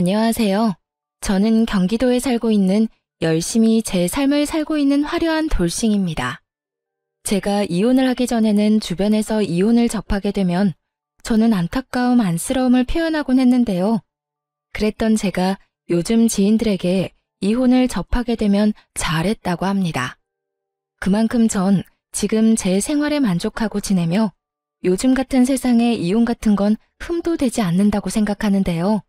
안녕하세요. 저는 경기도에 살고 있는 열심히 제 삶을 살고 있는 화려한 돌싱입니다. 제가 이혼을 하기 전에는 주변에서 이혼을 접하게 되면 저는 안타까움, 안쓰러움을 표현하곤 했는데요. 그랬던 제가 요즘 지인들에게 이혼을 접하게 되면 잘했다고 합니다. 그만큼 전 지금 제 생활에 만족하고 지내며 요즘 같은 세상에 이혼 같은 건 흠도 되지 않는다고 생각하는데요.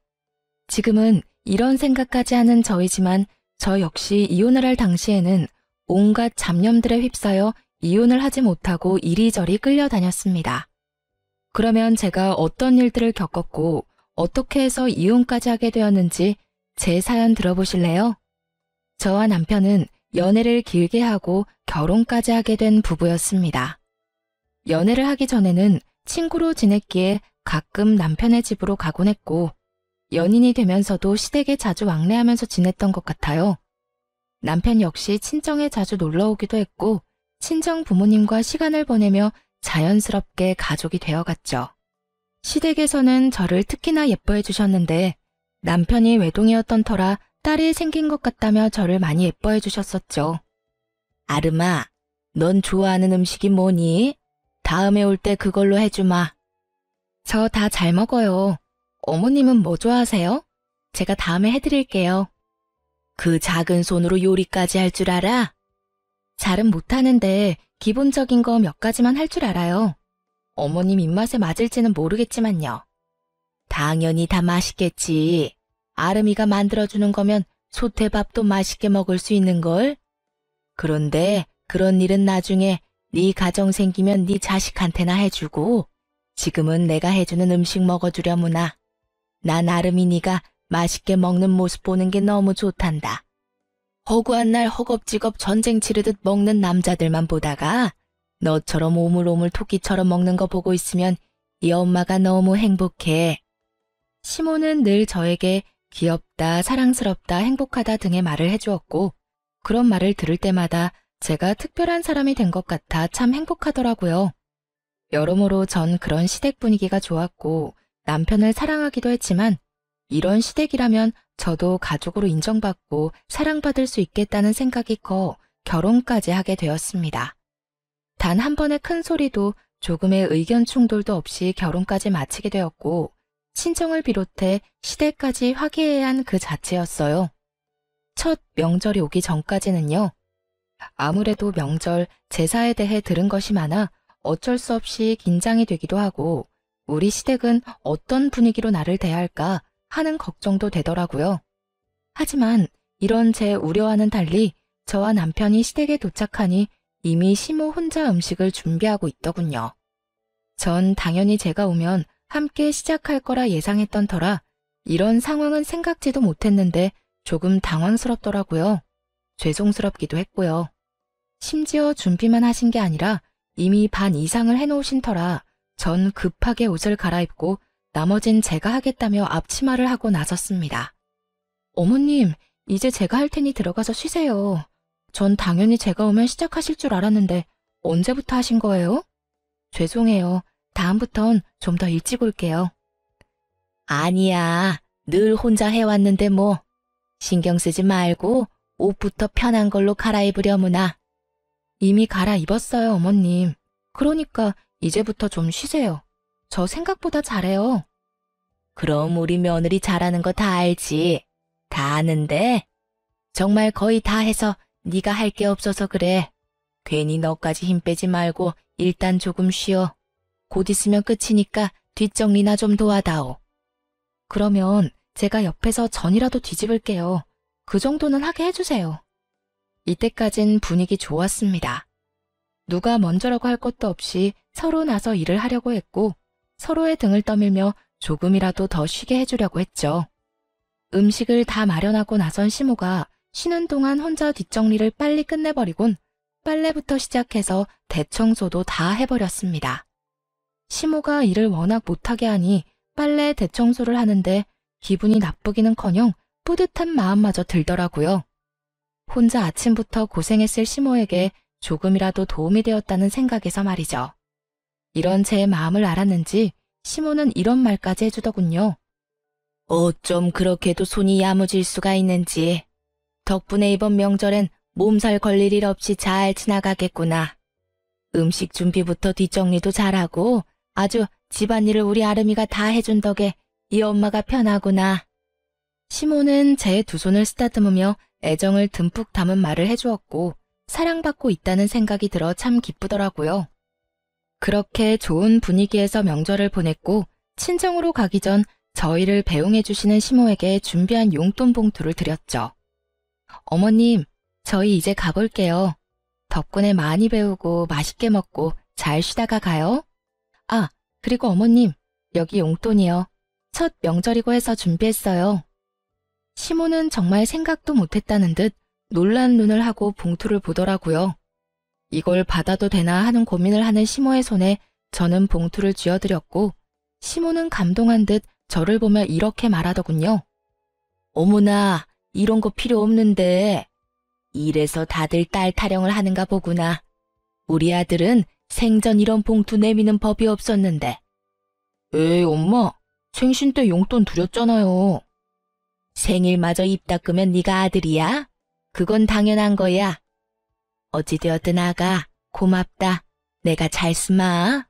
지금은 이런 생각까지 하는 저이지만 저 역시 이혼을 할 당시에는 온갖 잡념들에 휩싸여 이혼을 하지 못하고 이리저리 끌려다녔습니다. 그러면 제가 어떤 일들을 겪었고 어떻게 해서 이혼까지 하게 되었는지 제 사연 들어보실래요? 저와 남편은 연애를 길게 하고 결혼까지 하게 된 부부였습니다. 연애를 하기 전에는 친구로 지냈기에 가끔 남편의 집으로 가곤 했고 연인이 되면서도 시댁에 자주 왕래하면서 지냈던 것 같아요. 남편 역시 친정에 자주 놀러 오기도 했고 친정 부모님과 시간을 보내며 자연스럽게 가족이 되어갔죠. 시댁에서는 저를 특히나 예뻐해 주셨는데 남편이 외동이었던 터라 딸이 생긴 것 같다며 저를 많이 예뻐해 주셨었죠. 아름아, 넌 좋아하는 음식이 뭐니? 다음에 올 때 그걸로 해주마. 저 다 잘 먹어요. 어머님은 뭐 좋아하세요? 제가 다음에 해드릴게요. 그 작은 손으로 요리까지 할 줄 알아? 잘은 못하는데 기본적인 거 몇 가지만 할 줄 알아요. 어머님 입맛에 맞을지는 모르겠지만요. 당연히 다 맛있겠지. 아름이가 만들어주는 거면 소태밥도 맛있게 먹을 수 있는걸? 그런데 그런 일은 나중에 네 가정 생기면 네 자식한테나 해주고 지금은 내가 해주는 음식 먹어주려무나. 난 아름이니가 맛있게 먹는 모습 보는 게 너무 좋단다. 허구한 날 허겁지겁 전쟁 치르듯 먹는 남자들만 보다가 너처럼 오물오물 토끼처럼 먹는 거 보고 있으면 이 엄마가 너무 행복해. 시모는 늘 저에게 귀엽다, 사랑스럽다, 행복하다 등의 말을 해주었고 그런 말을 들을 때마다 제가 특별한 사람이 된 것 같아 참 행복하더라고요. 여러모로 전 그런 시댁 분위기가 좋았고 남편을 사랑하기도 했지만 이런 시댁이라면 저도 가족으로 인정받고 사랑받을 수 있겠다는 생각이 커 결혼까지 하게 되었습니다. 단 한 번의 큰 소리도 조금의 의견 충돌도 없이 결혼까지 마치게 되었고 친정을 비롯해 시댁까지 화기애애한 그 자체였어요. 첫 명절이 오기 전까지는요. 아무래도 명절, 제사에 대해 들은 것이 많아 어쩔 수 없이 긴장이 되기도 하고 우리 시댁은 어떤 분위기로 나를 대할까 하는 걱정도 되더라고요. 하지만 이런 제 우려와는 달리 저와 남편이 시댁에 도착하니 이미 시모 혼자 음식을 준비하고 있더군요. 전 당연히 제가 오면 함께 시작할 거라 예상했던 터라 이런 상황은 생각지도 못했는데 조금 당황스럽더라고요. 죄송스럽기도 했고요. 심지어 준비만 하신 게 아니라 이미 반 이상을 해놓으신 터라 전 급하게 옷을 갈아입고 나머진 제가 하겠다며 앞치마를 하고 나섰습니다. 어머님, 이제 제가 할 테니 들어가서 쉬세요. 전 당연히 제가 오면 시작하실 줄 알았는데 언제부터 하신 거예요? 죄송해요. 다음부턴 좀 더 일찍 올게요. 아니야. 늘 혼자 해왔는데 뭐. 신경 쓰지 말고 옷부터 편한 걸로 갈아입으려무나. 이미 갈아입었어요, 어머님. 그러니까 이제부터 좀 쉬세요. 저 생각보다 잘해요. 그럼 우리 며느리 잘하는 거 다 알지. 다 아는데. 정말 거의 다 해서 네가 할 게 없어서 그래. 괜히 너까지 힘 빼지 말고 일단 조금 쉬어. 곧 있으면 끝이니까 뒷정리나 좀 도와다오. 그러면 제가 옆에서 전이라도 뒤집을게요. 그 정도는 하게 해주세요. 이때까진 분위기 좋았습니다. 누가 먼저라고 할 것도 없이 서로 나서 일을 하려고 했고 서로의 등을 떠밀며 조금이라도 더 쉬게 해주려고 했죠. 음식을 다 마련하고 나선 시모가 쉬는 동안 혼자 뒷정리를 빨리 끝내버리곤 빨래부터 시작해서 대청소도 다 해버렸습니다. 시모가 일을 워낙 못하게 하니 빨래 대청소를 하는데 기분이 나쁘기는커녕 뿌듯한 마음마저 들더라고요. 혼자 아침부터 고생했을 시모에게 조금이라도 도움이 되었다는 생각에서 말이죠. 이런 제 마음을 알았는지 시모는 이런 말까지 해주더군요. 어쩜 그렇게도 손이 야무질 수가 있는지. 덕분에 이번 명절엔 몸살 걸릴 일 없이 잘 지나가겠구나. 음식 준비부터 뒷정리도 잘하고 아주 집안일을 우리 아름이가 다 해준 덕에 이 엄마가 편하구나. 시모는 제 두 손을 쓰다듬으며 애정을 듬뿍 담은 말을 해주었고 사랑받고 있다는 생각이 들어 참 기쁘더라고요. 그렇게 좋은 분위기에서 명절을 보냈고 친정으로 가기 전 저희를 배웅해 주시는 시모에게 준비한 용돈 봉투를 드렸죠. 어머님, 저희 이제 가볼게요. 덕분에 많이 배우고 맛있게 먹고 잘 쉬다가 가요. 아, 그리고 어머님, 여기 용돈이요. 첫 명절이고 해서 준비했어요. 시모는 정말 생각도 못했다는 듯 놀란 눈을 하고 봉투를 보더라고요. 이걸 받아도 되나 하는 고민을 하는 시모의 손에 저는 봉투를 쥐어드렸고 시모는 감동한 듯 저를 보며 이렇게 말하더군요. 어머나, 이런 거 필요 없는데. 이래서 다들 딸 타령을 하는가 보구나. 우리 아들은 생전 이런 봉투 내미는 법이 없었는데. 에이, 엄마, 생신 때 용돈 드렸잖아요. 생일마저 입 닦으면 네가 아들이야? 그건 당연한 거야. 어찌되었든 아가, 고맙다. 내가 잘 쓰마.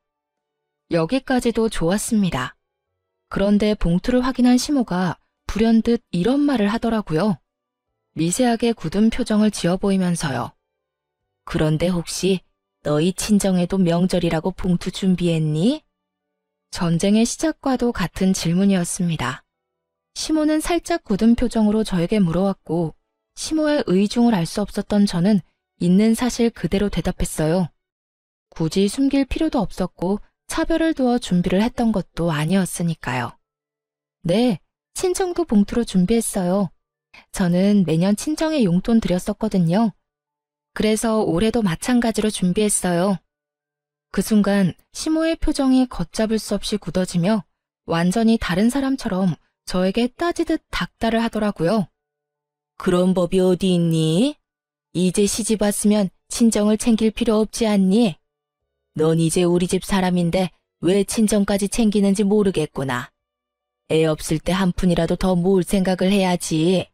여기까지도 좋았습니다. 그런데 봉투를 확인한 시모가 불현듯 이런 말을 하더라고요. 미세하게 굳은 표정을 지어 보이면서요. 그런데 혹시 너희 친정에도 명절이라고 봉투 준비했니? 전쟁의 시작과도 같은 질문이었습니다. 시모는 살짝 굳은 표정으로 저에게 물어왔고 시모의 의중을 알 수 없었던 저는 있는 사실 그대로 대답했어요. 굳이 숨길 필요도 없었고 차별을 두어 준비를 했던 것도 아니었으니까요. 네, 친정도 봉투로 준비했어요. 저는 매년 친정에 용돈 드렸었거든요. 그래서 올해도 마찬가지로 준비했어요. 그 순간 시모의 표정이 걷잡을 수 없이 굳어지며 완전히 다른 사람처럼 저에게 따지듯 닥달을 하더라고요. 그런 법이 어디 있니? 이제 시집 왔으면 친정을 챙길 필요 없지 않니? 넌 이제 우리 집 사람인데 왜 친정까지 챙기는지 모르겠구나. 애 없을 때 한 푼이라도 더 모을 생각을 해야지.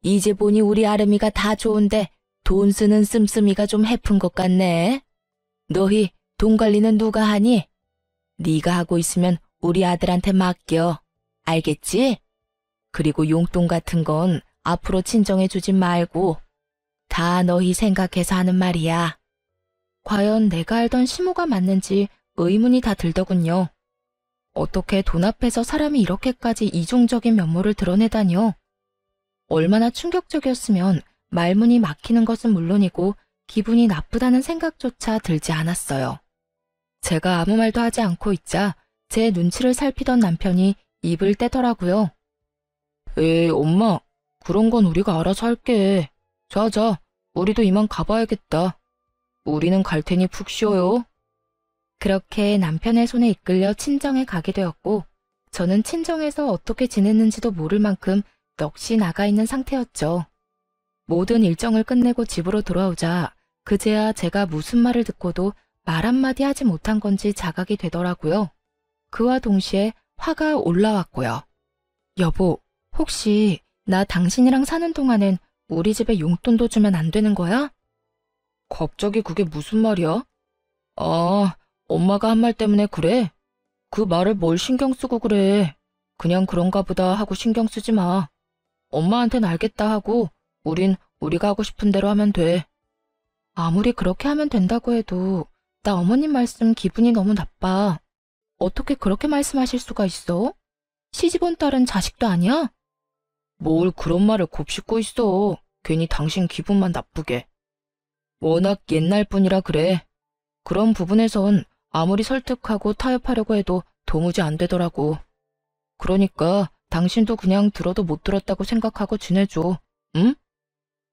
이제 보니 우리 아름이가 다 좋은데 돈 쓰는 씀씀이가 좀 해픈 것 같네. 너희 돈 관리는 누가 하니? 네가 하고 있으면 우리 아들한테 맡겨. 알겠지? 그리고 용돈 같은 건 앞으로 친정해 주지 말고 다 너희 생각해서 하는 말이야. 과연 내가 알던 시모가 맞는지 의문이 다 들더군요. 어떻게 돈 앞에서 사람이 이렇게까지 이중적인 면모를 드러내다니요? 얼마나 충격적이었으면 말문이 막히는 것은 물론이고 기분이 나쁘다는 생각조차 들지 않았어요. 제가 아무 말도 하지 않고 있자 제 눈치를 살피던 남편이 입을 떼더라고요. 에이, 엄마, 그런 건 우리가 알아서 할게. 자자, 우리도 이만 가봐야겠다. 우리는 갈 테니 푹 쉬어요. 그렇게 남편의 손에 이끌려 친정에 가게 되었고 저는 친정에서 어떻게 지냈는지도 모를 만큼 넋이 나가 있는 상태였죠. 모든 일정을 끝내고 집으로 돌아오자 그제야 제가 무슨 말을 듣고도 말 한마디 하지 못한 건지 자각이 되더라고요. 그와 동시에 화가 올라왔고요. 여보, 혹시 나 당신이랑 사는 동안엔 우리 집에 용돈도 주면 안 되는 거야? 갑자기 그게 무슨 말이야? 아, 엄마가 한 말 때문에 그래? 그 말을 뭘 신경 쓰고 그래. 그냥 그런가 보다 하고 신경 쓰지 마. 엄마한텐 알겠다 하고 우린 우리가 하고 싶은 대로 하면 돼. 아무리 그렇게 하면 된다고 해도 나 어머님 말씀 기분이 너무 나빠. 어떻게 그렇게 말씀하실 수가 있어? 시집 온 딸은 자식도 아니야? 뭘 그런 말을 곱씹고 있어. 괜히 당신 기분만 나쁘게. 워낙 옛날 분이라 그래. 그런 부분에선 아무리 설득하고 타협하려고 해도 도무지 안 되더라고. 그러니까 당신도 그냥 들어도 못 들었다고 생각하고 지내줘. 응?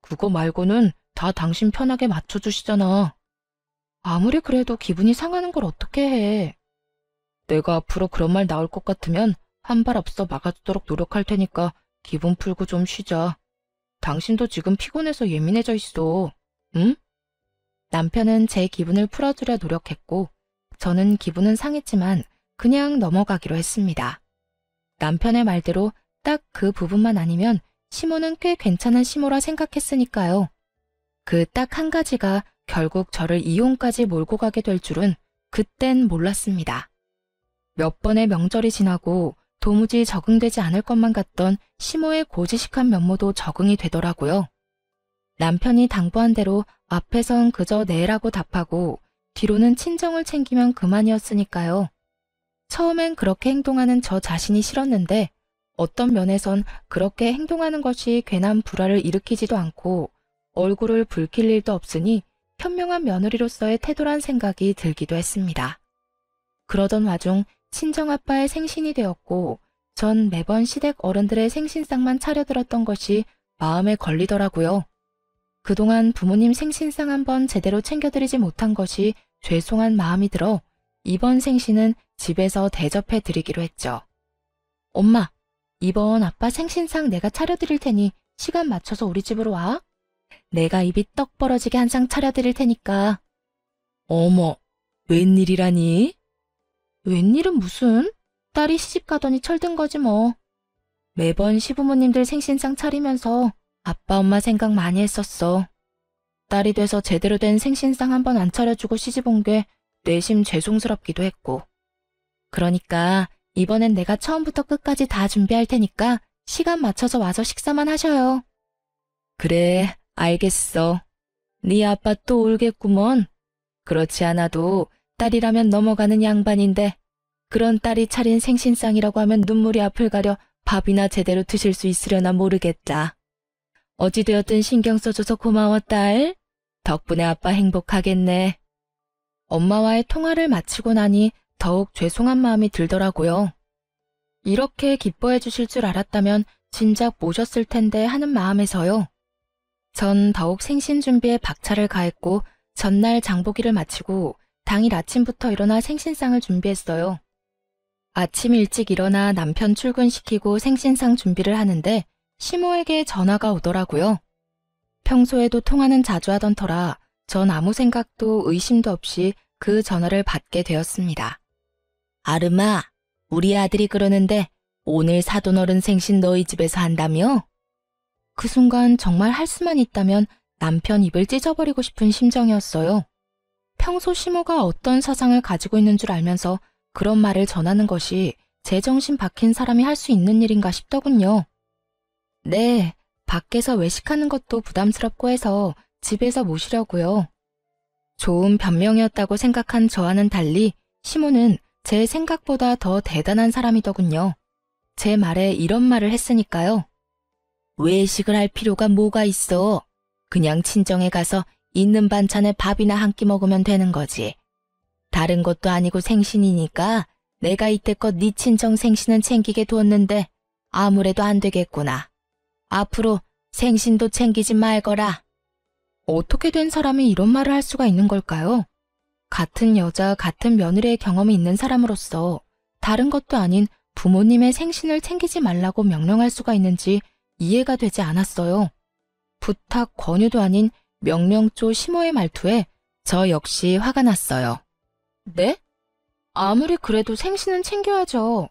그거 말고는 다 당신 편하게 맞춰주시잖아. 아무리 그래도 기분이 상하는 걸 어떻게 해. 내가 앞으로 그런 말 나올 것 같으면 한 발 앞서 막아주도록 노력할 테니까 기분 풀고 좀 쉬자. 당신도 지금 피곤해서 예민해져 있어. 응? 남편은 제 기분을 풀어주려 노력했고 저는 기분은 상했지만 그냥 넘어가기로 했습니다. 남편의 말대로 딱 그 부분만 아니면 시모는 꽤 괜찮은 시모라 생각했으니까요. 그 딱 한 가지가 결국 저를 이혼까지 몰고 가게 될 줄은 그땐 몰랐습니다. 몇 번의 명절이 지나고 도무지 적응되지 않을 것만 같던 시모의 고지식한 면모도 적응이 되더라고요. 남편이 당부한 대로 앞에선 그저 네라고 답하고 뒤로는 친정을 챙기면 그만이었으니까요. 처음엔 그렇게 행동하는 저 자신이 싫었는데 어떤 면에선 그렇게 행동하는 것이 괜한 불화를 일으키지도 않고 얼굴을 붉힐 일도 없으니 현명한 며느리로서의 태도란 생각이 들기도 했습니다. 그러던 와중 친정아빠의 생신이 되었고 전 매번 시댁 어른들의 생신상만 차려들었던 것이 마음에 걸리더라고요. 그동안 부모님 생신상 한번 제대로 챙겨드리지 못한 것이 죄송한 마음이 들어 이번 생신은 집에서 대접해 드리기로 했죠. 엄마, 이번 아빠 생신상 내가 차려드릴 테니 시간 맞춰서 우리 집으로 와. 내가 입이 떡 벌어지게 한 상 차려드릴 테니까. 어머, 웬일이라니? 웬일은 무슨? 딸이 시집 가더니 철든 거지 뭐. 매번 시부모님들 생신상 차리면서 아빠 엄마 생각 많이 했었어. 딸이 돼서 제대로 된 생신상 한번 안 차려주고 시집 온 게 내심 죄송스럽기도 했고. 그러니까 이번엔 내가 처음부터 끝까지 다 준비할 테니까 시간 맞춰서 와서 식사만 하셔요. 그래, 알겠어. 네 아빠 또 울겠구먼. 그렇지 않아도 딸이라면 넘어가는 양반인데 그런 딸이 차린 생신상이라고 하면 눈물이 앞을 가려 밥이나 제대로 드실 수 있으려나 모르겠다. 어찌되었든 신경 써줘서 고마워, 딸. 덕분에 아빠 행복하겠네. 엄마와의 통화를 마치고 나니 더욱 죄송한 마음이 들더라고요. 이렇게 기뻐해 주실 줄 알았다면 진작 모셨을 텐데 하는 마음에서요. 전 더욱 생신 준비에 박차를 가했고 전날 장보기를 마치고 당일 아침부터 일어나 생신상을 준비했어요. 아침 일찍 일어나 남편 출근시키고 생신상 준비를 하는데 시모에게 전화가 오더라고요. 평소에도 통화는 자주 하던 터라 전 아무 생각도 의심도 없이 그 전화를 받게 되었습니다. 아름아, 우리 아들이 그러는데 오늘 사돈어른 생신 너희 집에서 한다며? 그 순간 정말 할 수만 있다면 남편 입을 찢어버리고 싶은 심정이었어요. 평소 시모가 어떤 사상을 가지고 있는 줄 알면서 그런 말을 전하는 것이 제정신 박힌 사람이 할 수 있는 일인가 싶더군요. 네, 밖에서 외식하는 것도 부담스럽고 해서 집에서 모시려고요. 좋은 변명이었다고 생각한 저와는 달리 시모는 제 생각보다 더 대단한 사람이더군요. 제 말에 이런 말을 했으니까요. 외식을 할 필요가 뭐가 있어. 그냥 친정에 가서 있는 반찬에 밥이나 한 끼 먹으면 되는 거지. 다른 것도 아니고 생신이니까 내가 이때껏 네 친정 생신은 챙기게 뒀는데 아무래도 안 되겠구나. 앞으로 생신도 챙기지 말거라. 어떻게 된 사람이 이런 말을 할 수가 있는 걸까요? 같은 여자, 같은 며느리의 경험이 있는 사람으로서 다른 것도 아닌 부모님의 생신을 챙기지 말라고 명령할 수가 있는지 이해가 되지 않았어요. 부탁, 권유도 아닌 명령조 시모의 말투에 저 역시 화가 났어요. 네? 아무리 그래도 생신은 챙겨야죠.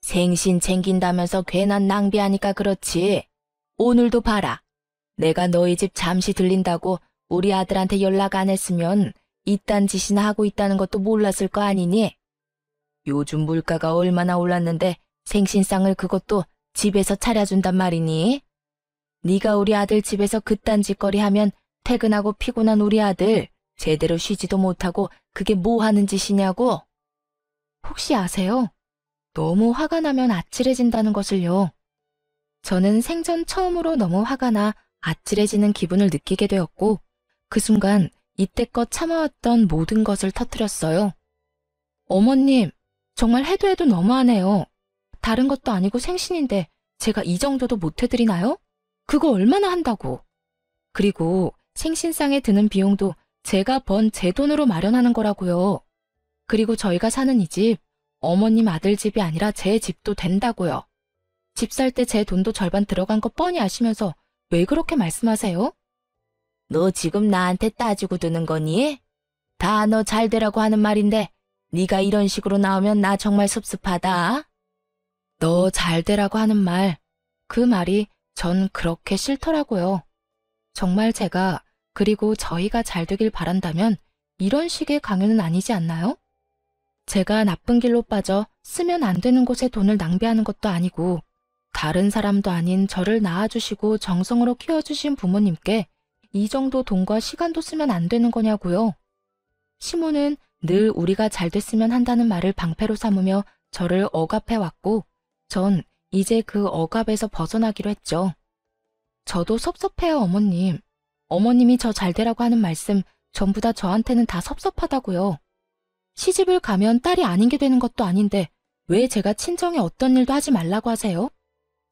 생신 챙긴다면서 괜한 낭비하니까 그렇지. 오늘도 봐라. 내가 너희 집 잠시 들린다고 우리 아들한테 연락 안 했으면 이딴 짓이나 하고 있다는 것도 몰랐을 거 아니니? 요즘 물가가 얼마나 올랐는데 생신상을 그것도 집에서 차려준단 말이니? 네가 우리 아들 집에서 그딴 짓거리 하면 퇴근하고 피곤한 우리 아들 제대로 쉬지도 못하고 그게 뭐 하는 짓이냐고? 혹시 아세요? 너무 화가 나면 아찔해진다는 것을요. 저는 생전 처음으로 너무 화가 나 아찔해지는 기분을 느끼게 되었고 그 순간 이때껏 참아왔던 모든 것을 터뜨렸어요. 어머님, 정말 해도 해도 너무하네요. 다른 것도 아니고 생신인데 제가 이 정도도 못 해드리나요? 그거 얼마나 한다고. 그리고 생신상에 드는 비용도 제가 번 제 돈으로 마련하는 거라고요. 그리고 저희가 사는 이 집, 어머님 아들 집이 아니라 제 집도 된다고요. 집 살 때 제 돈도 절반 들어간 거 뻔히 아시면서 왜 그렇게 말씀하세요? 너 지금 나한테 따지고 드는 거니? 다 너 잘 되라고 하는 말인데 네가 이런 식으로 나오면 나 정말 섭섭하다. 너 잘 되라고 하는 말, 그 말이 전 그렇게 싫더라고요. 정말 제가 그리고 저희가 잘 되길 바란다면 이런 식의 강요는 아니지 않나요? 제가 나쁜 길로 빠져 쓰면 안 되는 곳에 돈을 낭비하는 것도 아니고 다른 사람도 아닌 저를 낳아주시고 정성으로 키워주신 부모님께 이 정도 돈과 시간도 쓰면 안 되는 거냐고요. 시모는 늘 우리가 잘 됐으면 한다는 말을 방패로 삼으며 저를 억압해왔고 전 이제 그 억압에서 벗어나기로 했죠. 저도 섭섭해요, 어머님. 어머님이 저 잘 되라고 하는 말씀 전부 다 저한테는 다 섭섭하다고요. 시집을 가면 딸이 아닌 게 되는 것도 아닌데 왜 제가 친정에 어떤 일도 하지 말라고 하세요?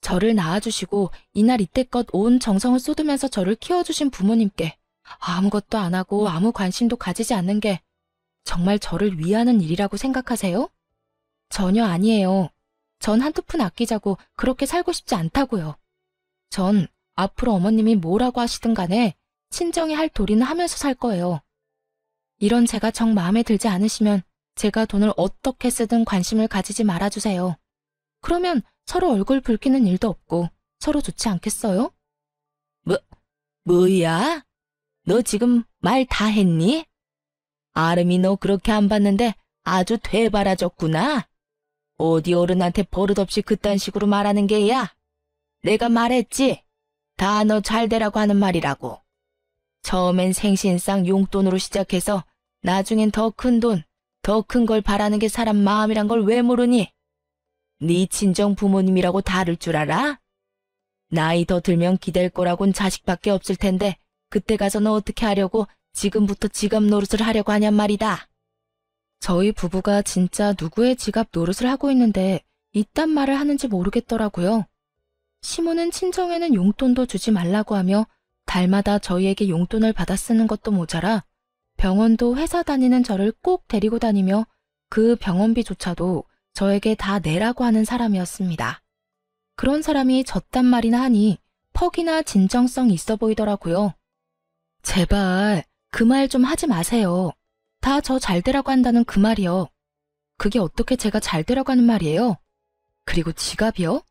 저를 낳아주시고 이날 이때껏 온 정성을 쏟으면서 저를 키워주신 부모님께 아무것도 안 하고 아무 관심도 가지지 않는 게 정말 저를 위하는 일이라고 생각하세요? 전혀 아니에요. 전 한두 푼 아끼자고 그렇게 살고 싶지 않다고요. 전 앞으로 어머님이 뭐라고 하시든 간에 친정에 할 도리는 하면서 살 거예요. 이런 제가 정 마음에 들지 않으시면 제가 돈을 어떻게 쓰든 관심을 가지지 말아주세요. 그러면 서로 얼굴 붉히는 일도 없고 서로 좋지 않겠어요? 뭐야? 너 지금 말 다 했니? 아름이 너 그렇게 안 봤는데 아주 되바라졌구나. 어디 어른한테 버릇없이 그딴 식으로 말하는 게야? 내가 말했지? 다 너 잘되라고 하는 말이라고. 처음엔 생신상 용돈으로 시작해서 나중엔 더 큰 돈, 더 큰 걸 바라는 게 사람 마음이란 걸 왜 모르니? 네 친정 부모님이라고 다를 줄 알아? 나이 더 들면 기댈 거라곤 자식밖에 없을 텐데 그때 가서 너 어떻게 하려고 지금부터 지갑 노릇을 하려고 하냔 말이다. 저희 부부가 진짜 누구의 지갑 노릇을 하고 있는데 이딴 말을 하는지 모르겠더라고요. 시모는 친정에는 용돈도 주지 말라고 하며 달마다 저희에게 용돈을 받아 쓰는 것도 모자라 병원도 회사 다니는 저를 꼭 데리고 다니며 그 병원비조차도 저에게 다 내라고 하는 사람이었습니다. 그런 사람이 저딴 말이나 하니 퍽이나 진정성 있어 보이더라고요. 제발 그 말 좀 하지 마세요. 다 저 잘되라고 한다는 그 말이요. 그게 어떻게 제가 잘되라고 하는 말이에요? 그리고 지갑이요?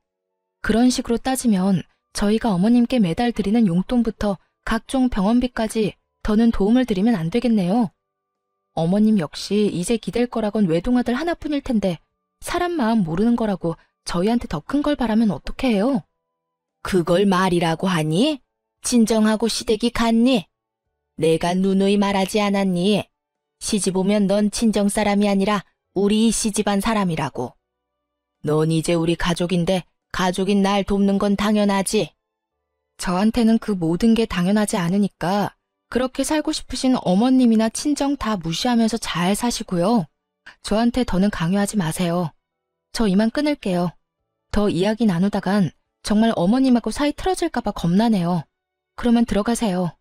그런 식으로 따지면 저희가 어머님께 매달 드리는 용돈부터 각종 병원비까지 더는 도움을 드리면 안 되겠네요. 어머님 역시 이제 기댈 거라곤 외동아들 하나뿐일 텐데 사람 마음 모르는 거라고 저희한테 더 큰 걸 바라면 어떻게 해요? 그걸 말이라고 하니? 진정하고 시댁이 갔니? 내가 누누이 말하지 않았니? 시집 오면 넌 친정 사람이 아니라 우리 시집안 사람이라고. 넌 이제 우리 가족인데 가족인 날 돕는 건 당연하지. 저한테는 그 모든 게 당연하지 않으니까 그렇게 살고 싶으신 어머님이나 친정 다 무시하면서 잘 사시고요. 저한테 더는 강요하지 마세요. 저 이만 끊을게요. 더 이야기 나누다간 정말 어머님하고 사이 틀어질까 봐 겁나네요. 그러면 들어가세요.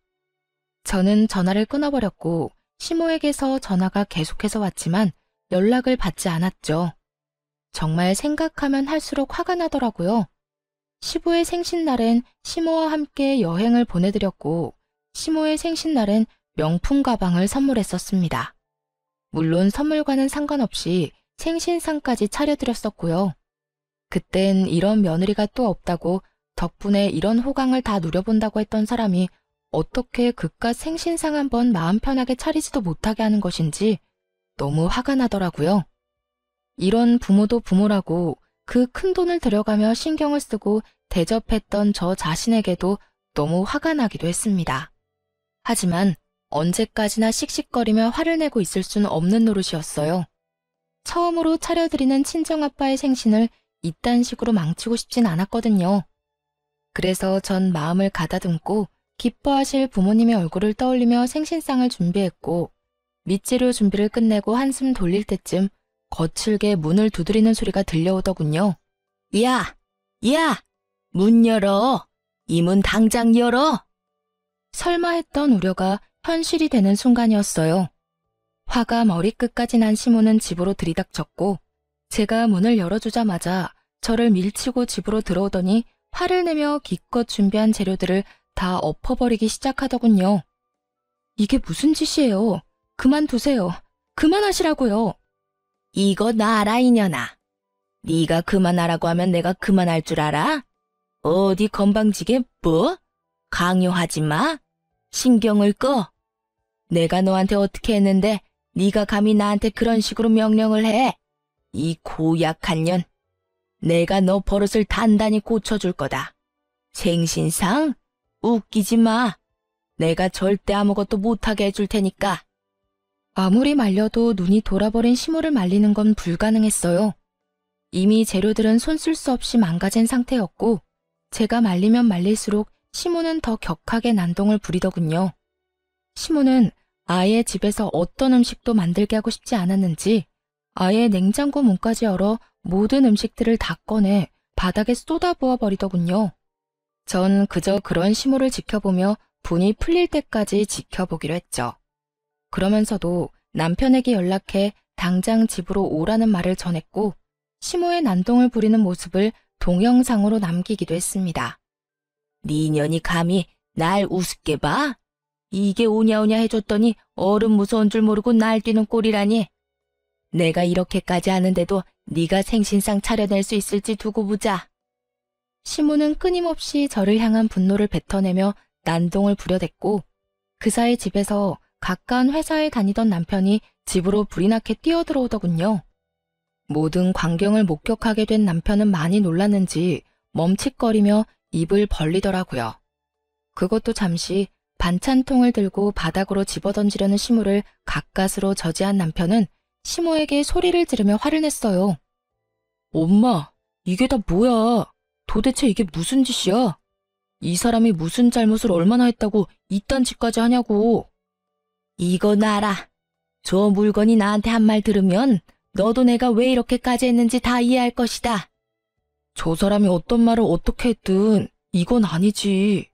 저는 전화를 끊어버렸고 시모에게서 전화가 계속해서 왔지만 연락을 받지 않았죠. 정말 생각하면 할수록 화가 나더라고요. 시부의 생신날엔 시모와 함께 여행을 보내드렸고 시모의 생신날엔 명품 가방을 선물했었습니다. 물론 선물과는 상관없이 생신상까지 차려드렸었고요. 그땐 이런 며느리가 또 없다고 덕분에 이런 호강을 다 누려본다고 했던 사람이 어떻게 그깟 생신상 한번 마음 편하게 차리지도 못하게 하는 것인지 너무 화가 나더라고요. 이런 부모도 부모라고 그 큰 돈을 들여가며 신경을 쓰고 대접했던 저 자신에게도 너무 화가 나기도 했습니다. 하지만 언제까지나 씩씩거리며 화를 내고 있을 수는 없는 노릇이었어요. 처음으로 차려드리는 친정아빠의 생신을 이딴 식으로 망치고 싶진 않았거든요. 그래서 전 마음을 가다듬고 기뻐하실 부모님의 얼굴을 떠올리며 생신상을 준비했고 밑재료 준비를 끝내고 한숨 돌릴 때쯤 거칠게 문을 두드리는 소리가 들려오더군요. 야! 야! 문 열어! 이 문 당장 열어! 설마 했던 우려가 현실이 되는 순간이었어요. 화가 머리끝까지 난 시모는 집으로 들이닥쳤고 제가 문을 열어주자마자 저를 밀치고 집으로 들어오더니 화를 내며 기껏 준비한 재료들을 다 엎어버리기 시작하더군요. 이게 무슨 짓이에요? 그만두세요. 그만하시라고요. 이거 놔라 이년아. 네가 그만하라고 하면 내가 그만할 줄 알아? 어디 건방지게 뭐? 강요하지 마. 신경을 꺼. 내가 너한테 어떻게 했는데 네가 감히 나한테 그런 식으로 명령을 해. 이 고약한 년. 내가 너 버릇을 단단히 고쳐줄 거다. 생신상? 웃기지 마. 내가 절대 아무것도 못하게 해줄 테니까. 아무리 말려도 눈이 돌아버린 시모를 말리는 건 불가능했어요. 이미 재료들은 손 쓸 수 없이 망가진 상태였고 제가 말리면 말릴수록 시모는 더 격하게 난동을 부리더군요. 시모는 아예 집에서 어떤 음식도 만들게 하고 싶지 않았는지 아예 냉장고 문까지 열어 모든 음식들을 다 꺼내 바닥에 쏟아부어 버리더군요. 전 그저 그런 시모를 지켜보며 분이 풀릴 때까지 지켜보기로 했죠. 그러면서도 남편에게 연락해 당장 집으로 오라는 말을 전했고 시모의 난동을 부리는 모습을 동영상으로 남기기도 했습니다. 네 년이 감히 날 우습게 봐? 이게 오냐오냐 해줬더니 어른 무서운 줄 모르고 날뛰는 꼴이라니. 내가 이렇게까지 하는데도 네가 생신상 차려낼 수 있을지 두고 보자. 시모는 끊임없이 저를 향한 분노를 뱉어내며 난동을 부려댔고 그 사이 집에서 가까운 회사에 다니던 남편이 집으로 불이 나게 뛰어들어오더군요. 모든 광경을 목격하게 된 남편은 많이 놀랐는지 멈칫거리며 입을 벌리더라고요. 그것도 잠시 반찬통을 들고 바닥으로 집어던지려는 시모를 가까스로 저지한 남편은 시모에게 소리를 지르며 화를 냈어요. 엄마, 이게 다 뭐야? 도대체 이게 무슨 짓이야? 이 사람이 무슨 잘못을 얼마나 했다고 이딴 짓까지 하냐고. 이건 알아. 저 물건이 나한테 한 말 들으면 너도 내가 왜 이렇게까지 했는지 다 이해할 것이다. 저 사람이 어떤 말을 어떻게 했든 이건 아니지.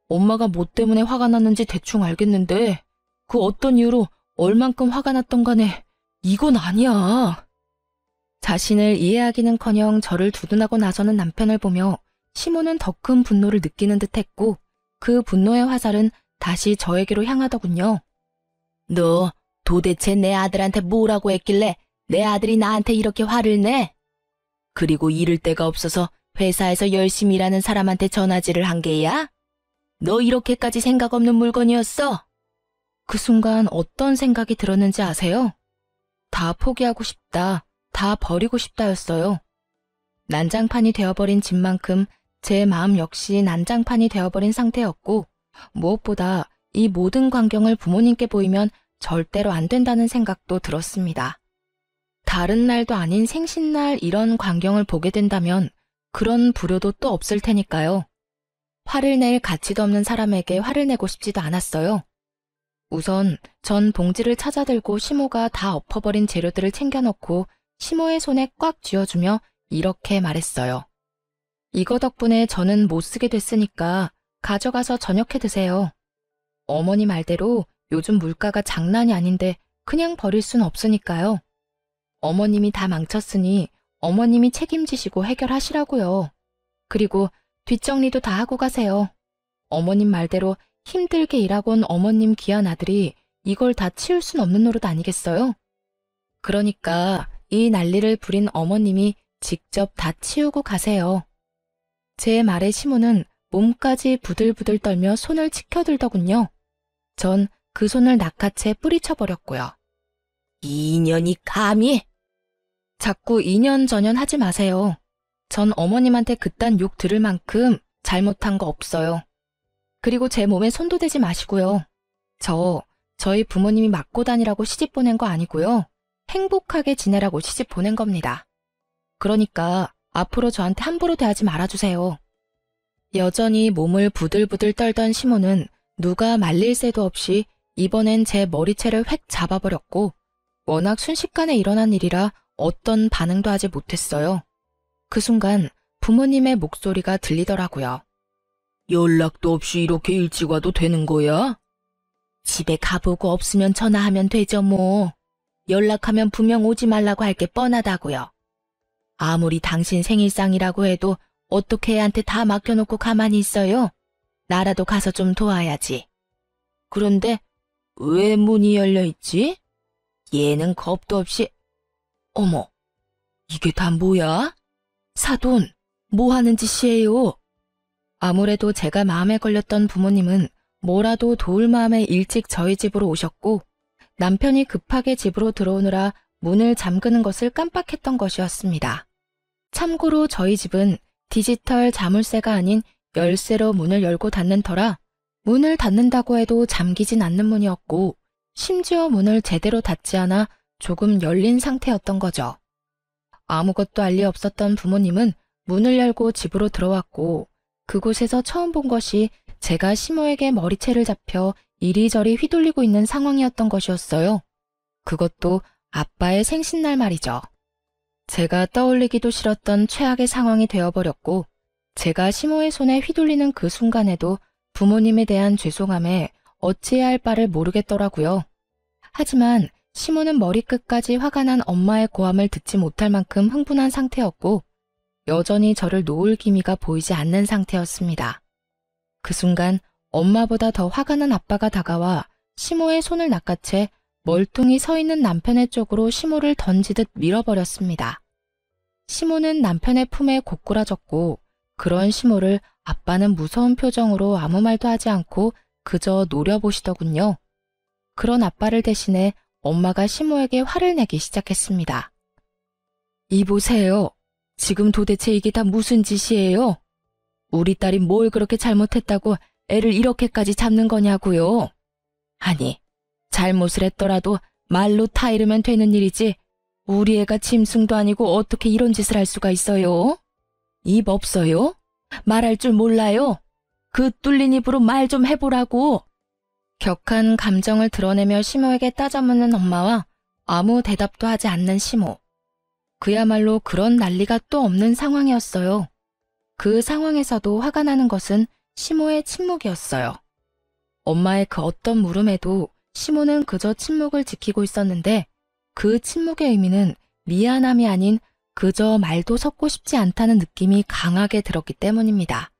엄마가 뭐 때문에 화가 났는지 대충 알겠는데 그 어떤 이유로 얼만큼 화가 났던 간에 이건 아니야. 자신을 이해하기는커녕 저를 두둔하고 나서는 남편을 보며 시모는 더 큰 분노를 느끼는 듯했고 그 분노의 화살은 다시 저에게로 향하더군요. 너 도대체 내 아들한테 뭐라고 했길래 내 아들이 나한테 이렇게 화를 내? 그리고 이를 데가 없어서 회사에서 열심히 일하는 사람한테 전화질을 한 게야? 너 이렇게까지 생각 없는 물건이었어? 그 순간 어떤 생각이 들었는지 아세요? 다 포기하고 싶다, 다 버리고 싶다였어요. 난장판이 되어버린 집만큼 제 마음 역시 난장판이 되어버린 상태였고 무엇보다 이 모든 광경을 부모님께 보이면 절대로 안 된다는 생각도 들었습니다. 다른 날도 아닌 생신날 이런 광경을 보게 된다면 그런 불효도 또 없을 테니까요. 화를 낼 가치도 없는 사람에게 화를 내고 싶지도 않았어요. 우선 전 봉지를 찾아들고 시모가 다 엎어버린 재료들을 챙겨넣고 시모의 손에 꽉 쥐어주며 이렇게 말했어요. 이거 덕분에 저는 못 쓰게 됐으니까 가져가서 저녁해 드세요. 어머니 말대로 요즘 물가가 장난이 아닌데 그냥 버릴 순 없으니까요. 어머님이 다 망쳤으니 어머님이 책임지시고 해결하시라고요. 그리고 뒷정리도 다 하고 가세요. 어머님 말대로 힘들게 일하고 온 어머님 귀한 아들이 이걸 다 치울 순 없는 노릇 아니겠어요? 그러니까 이 난리를 부린 어머님이 직접 다 치우고 가세요. 제 말에 시모는 몸까지 부들부들 떨며 손을 치켜들더군요. 전 그 손을 낚아채 뿌리쳐버렸고요. 이년이 감히! 자꾸 이년저년 하지 마세요. 전 어머님한테 그딴 욕 들을 만큼 잘못한 거 없어요. 그리고 제 몸에 손도 대지 마시고요. 저희 부모님이 맞고 다니라고 시집 보낸 거 아니고요. 행복하게 지내라고 시집 보낸 겁니다. 그러니까 앞으로 저한테 함부로 대하지 말아주세요. 여전히 몸을 부들부들 떨던 시모는 누가 말릴 새도 없이 이번엔 제 머리채를 획 잡아버렸고 워낙 순식간에 일어난 일이라 어떤 반응도 하지 못했어요. 그 순간 부모님의 목소리가 들리더라고요. 연락도 없이 이렇게 일찍 와도 되는 거야? 집에 가보고 없으면 전화하면 되죠 뭐. 연락하면 분명 오지 말라고 할 게 뻔하다고요. 아무리 당신 생일상이라고 해도 어떻게 애한테 다 맡겨놓고 가만히 있어요? 나라도 가서 좀 도와야지. 그런데 왜 문이 열려있지? 얘는 겁도 없이... 어머, 이게 다 뭐야? 사돈, 뭐 하는 짓이에요? 아무래도 제가 마음에 걸렸던 부모님은 뭐라도 도울 마음에 일찍 저희 집으로 오셨고 남편이 급하게 집으로 들어오느라 문을 잠그는 것을 깜빡했던 것이었습니다. 참고로 저희 집은 디지털 자물쇠가 아닌 열쇠로 문을 열고 닫는 터라 문을 닫는다고 해도 잠기진 않는 문이었고 심지어 문을 제대로 닫지 않아 조금 열린 상태였던 거죠. 아무것도 알 리 없었던 부모님은 문을 열고 집으로 들어왔고 그곳에서 처음 본 것이 제가 시모에게 머리채를 잡혀 이리저리 휘둘리고 있는 상황이었던 것이었어요. 그것도 아빠의 생신날 말이죠. 제가 떠올리기도 싫었던 최악의 상황이 되어버렸고 제가 시모의 손에 휘둘리는 그 순간에도 부모님에 대한 죄송함에 어찌해야 할 바를 모르겠더라고요. 하지만 시모는 머리끝까지 화가 난 엄마의 고함을 듣지 못할 만큼 흥분한 상태였고 여전히 저를 놓을 기미가 보이지 않는 상태였습니다. 그 순간 엄마보다 더 화가 난 아빠가 다가와 시모의 손을 낚아채 멀뚱히 서 있는 남편의 쪽으로 시모를 던지듯 밀어버렸습니다. 시모는 남편의 품에 고꾸라졌고 그런 시모를 아빠는 무서운 표정으로 아무 말도 하지 않고 그저 노려보시더군요. 그런 아빠를 대신해 엄마가 시모에게 화를 내기 시작했습니다. 이보세요. 지금 도대체 이게 다 무슨 짓이에요? 우리 딸이 뭘 그렇게 잘못했다고 애를 이렇게까지 잡는 거냐고요? 아니, 잘못을 했더라도 말로 타이르면 되는 일이지 우리 애가 짐승도 아니고 어떻게 이런 짓을 할 수가 있어요? 입 없어요? 말할 줄 몰라요? 그 뚫린 입으로 말 좀 해보라고. 격한 감정을 드러내며 시모에게 따져묻는 엄마와 아무 대답도 하지 않는 시모. 그야말로 그런 난리가 또 없는 상황이었어요. 그 상황에서도 화가 나는 것은 시모의 침묵이었어요. 엄마의 그 어떤 물음에도 시모는 그저 침묵을 지키고 있었는데 그 침묵의 의미는 미안함이 아닌 그저 말도 섞고 싶지 않다는 느낌이 강하게 들었기 때문입니다.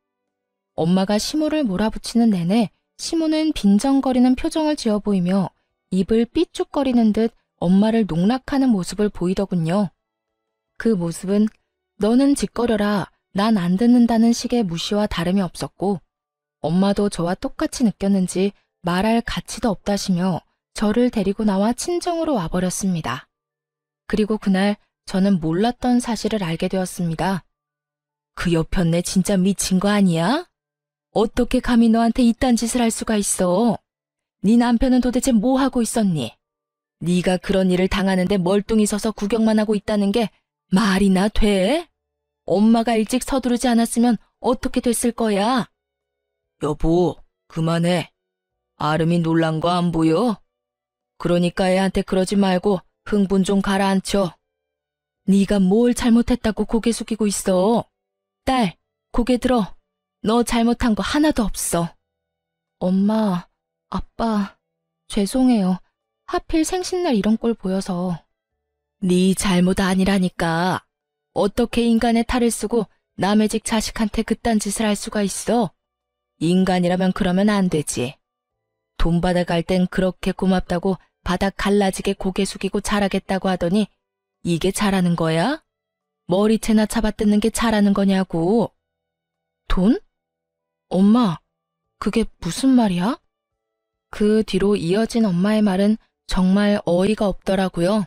엄마가 시모를 몰아붙이는 내내 시모는 빈정거리는 표정을 지어 보이며 입을 삐죽거리는 듯 엄마를 농락하는 모습을 보이더군요. 그 모습은 너는 짓거려라, 난 안 듣는다는 식의 무시와 다름이 없었고 엄마도 저와 똑같이 느꼈는지 말할 가치도 없다시며 저를 데리고 나와 친정으로 와버렸습니다. 그리고 그날 저는 몰랐던 사실을 알게 되었습니다. 그 여편네 진짜 미친 거 아니야? 어떻게 감히 너한테 이딴 짓을 할 수가 있어? 네 남편은 도대체 뭐 하고 있었니? 네가 그런 일을 당하는데 멀뚱히 서서 구경만 하고 있다는 게 말이나 돼? 엄마가 일찍 서두르지 않았으면 어떻게 됐을 거야? 여보, 그만해. 아름이 놀란 거 안 보여? 그러니까 애한테 그러지 말고 흥분 좀 가라앉혀. 네가 뭘 잘못했다고 고개 숙이고 있어. 딸, 고개 들어. 너 잘못한 거 하나도 없어. 엄마, 아빠, 죄송해요. 하필 생신날 이런 꼴 보여서. 네 잘못 아니라니까. 어떻게 인간의 탈을 쓰고 남의 집 자식한테 그딴 짓을 할 수가 있어? 인간이라면 그러면 안 되지. 돈 받아갈 땐 그렇게 고맙다고 바닥 갈라지게 고개 숙이고 잘하겠다고 하더니 이게 잘하는 거야? 머리채나 잡아뜯는 게 잘하는 거냐고. 돈? 엄마, 그게 무슨 말이야? 그 뒤로 이어진 엄마의 말은 정말 어이가 없더라고요.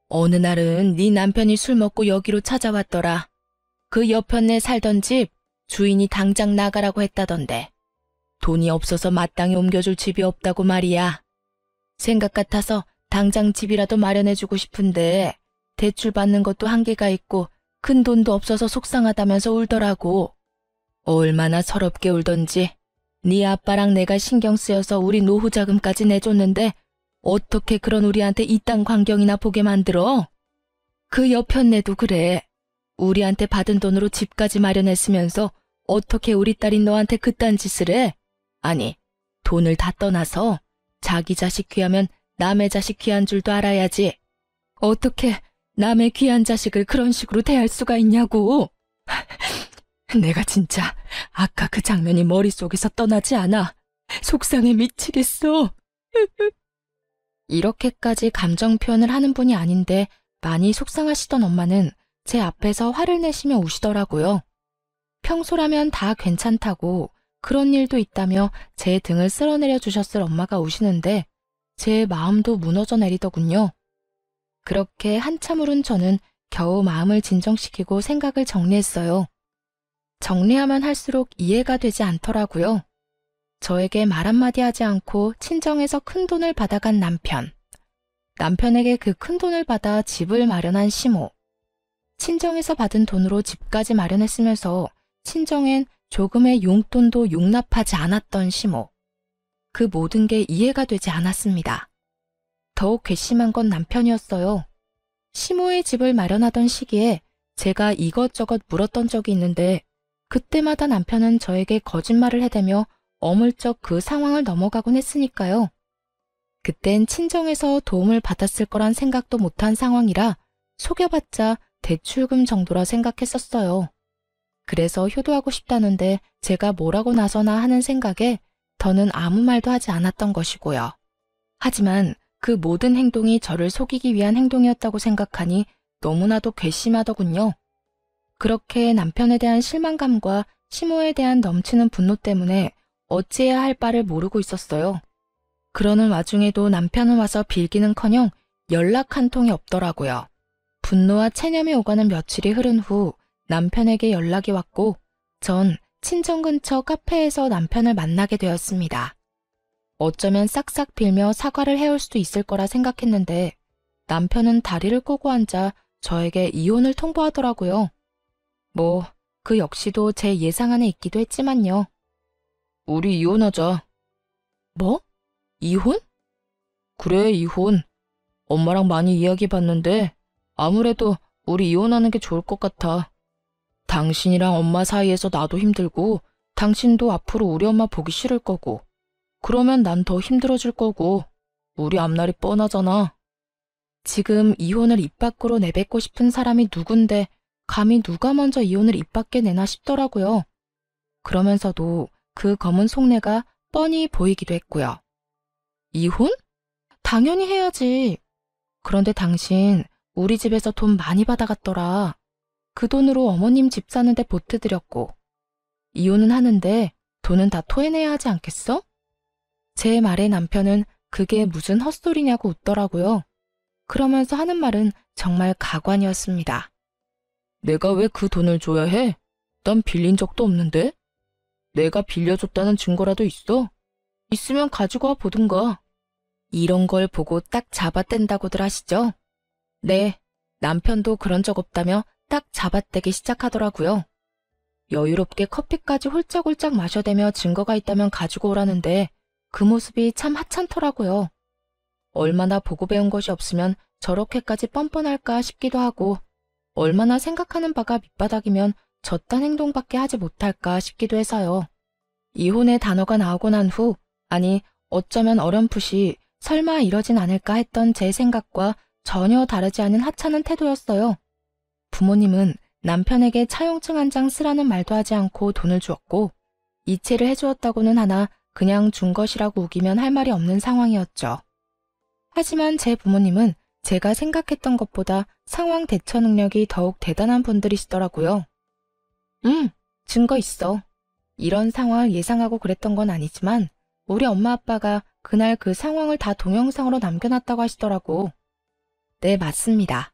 어느 날은 네 남편이 술 먹고 여기로 찾아왔더라. 그 여편네 살던 집 주인이 당장 나가라고 했다던데. 돈이 없어서 마땅히 옮겨줄 집이 없다고 말이야. 생각 같아서 당장 집이라도 마련해주고 싶은데 대출 받는 것도 한계가 있고 큰 돈도 없어서 속상하다면서 울더라고. 얼마나 서럽게 울던지. 네 아빠랑 내가 신경 쓰여서 우리 노후 자금까지 내줬는데 어떻게 그런 우리한테 이딴 광경이나 보게 만들어? 그 여편네도 그래. 우리한테 받은 돈으로 집까지 마련했으면서 어떻게 우리 딸이 너한테 그딴 짓을 해? 아니, 돈을 다 떠나서 자기 자식 귀하면 남의 자식 귀한 줄도 알아야지. 어떻게 남의 귀한 자식을 그런 식으로 대할 수가 있냐고. 내가 진짜 아까 그 장면이 머릿속에서 떠나지 않아. 속상해 미치겠어. 이렇게까지 감정 표현을 하는 분이 아닌데 많이 속상하시던 엄마는 제 앞에서 화를 내시며 우시더라고요. 평소라면 다 괜찮다고 그런 일도 있다며 제 등을 쓸어내려 주셨을 엄마가 우시는데 제 마음도 무너져 내리더군요. 그렇게 한참 울은 저는 겨우 마음을 진정시키고 생각을 정리했어요. 정리하면 할수록 이해가 되지 않더라고요. 저에게 말 한마디 하지 않고 친정에서 큰돈을 받아간 남편. 남편에게 그 큰돈을 받아 집을 마련한 시모. 친정에서 받은 돈으로 집까지 마련했으면서 친정엔 조금의 용돈도 용납하지 않았던 시모. 그 모든 게 이해가 되지 않았습니다. 더욱 괘씸한 건 남편이었어요. 시모의 집을 마련하던 시기에 제가 이것저것 물었던 적이 있는데 그때마다 남편은 저에게 거짓말을 해대며 어물쩍 그 상황을 넘어가곤 했으니까요. 그땐 친정에서 도움을 받았을 거란 생각도 못한 상황이라 속여봤자 대출금 정도라 생각했었어요. 그래서 효도하고 싶다는데 제가 뭐라고 나서나 하는 생각에 더는 아무 말도 하지 않았던 것이고요. 하지만 그 모든 행동이 저를 속이기 위한 행동이었다고 생각하니 너무나도 괘씸하더군요. 그렇게 남편에 대한 실망감과 시모에 대한 넘치는 분노 때문에 어찌해야 할 바를 모르고 있었어요. 그러는 와중에도 남편은 와서 빌기는커녕 연락 한 통이 없더라고요. 분노와 체념이 오가는 며칠이 흐른 후 남편에게 연락이 왔고 전 친정 근처 카페에서 남편을 만나게 되었습니다. 어쩌면 싹싹 빌며 사과를 해올 수도 있을 거라 생각했는데 남편은 다리를 꼬고 앉아 저에게 이혼을 통보하더라고요. 그 역시도 제 예상 안에 있기도 했지만요. 우리 이혼하자. 뭐? 이혼? 그래, 이혼. 엄마랑 많이 이야기해봤는데 아무래도 우리 이혼하는 게 좋을 것 같아. 당신이랑 엄마 사이에서 나도 힘들고 당신도 앞으로 우리 엄마 보기 싫을 거고 그러면 난 더 힘들어질 거고 우리 앞날이 뻔하잖아. 지금 이혼을 입 밖으로 내뱉고 싶은 사람이 누군데 감히 누가 먼저 이혼을 입 밖에 내나 싶더라고요. 그러면서도 그 검은 속내가 뻔히 보이기도 했고요. 이혼? 당연히 해야지. 그런데 당신 우리 집에서 돈 많이 받아갔더라. 그 돈으로 어머님 집 사는데 보태드렸고 이혼은 하는데 돈은 다 토해내야 하지 않겠어? 제 말에 남편은 그게 무슨 헛소리냐고 웃더라고요. 그러면서 하는 말은 정말 가관이었습니다. 내가 왜 그 돈을 줘야 해? 난 빌린 적도 없는데? 내가 빌려줬다는 증거라도 있어? 있으면 가지고 와 보든가. 이런 걸 보고 딱 잡아댄다고들 하시죠? 네, 남편도 그런 적 없다며 딱 잡아떼기 시작하더라고요. 여유롭게 커피까지 홀짝홀짝 마셔대며 증거가 있다면 가지고 오라는데 그 모습이 참 하찮더라고요. 얼마나 보고 배운 것이 없으면 저렇게까지 뻔뻔할까 싶기도 하고 얼마나 생각하는 바가 밑바닥이면 저딴 행동밖에 하지 못할까 싶기도 해서요. 이혼의 단어가 나오고 난 후, 아니 어쩌면 어렴풋이 설마 이러진 않을까 했던 제 생각과 전혀 다르지 않은 하찮은 태도였어요. 부모님은 남편에게 차용증 한 장 쓰라는 말도 하지 않고 돈을 주었고 이체를 해주었다고는 하나 그냥 준 것이라고 우기면 할 말이 없는 상황이었죠. 하지만 제 부모님은 제가 생각했던 것보다 상황 대처 능력이 더욱 대단한 분들이시더라고요. 증거 있어. 이런 상황을 예상하고 그랬던 건 아니지만 우리 엄마 아빠가 그날 그 상황을 다 동영상으로 남겨놨다고 하시더라고. 네, 맞습니다.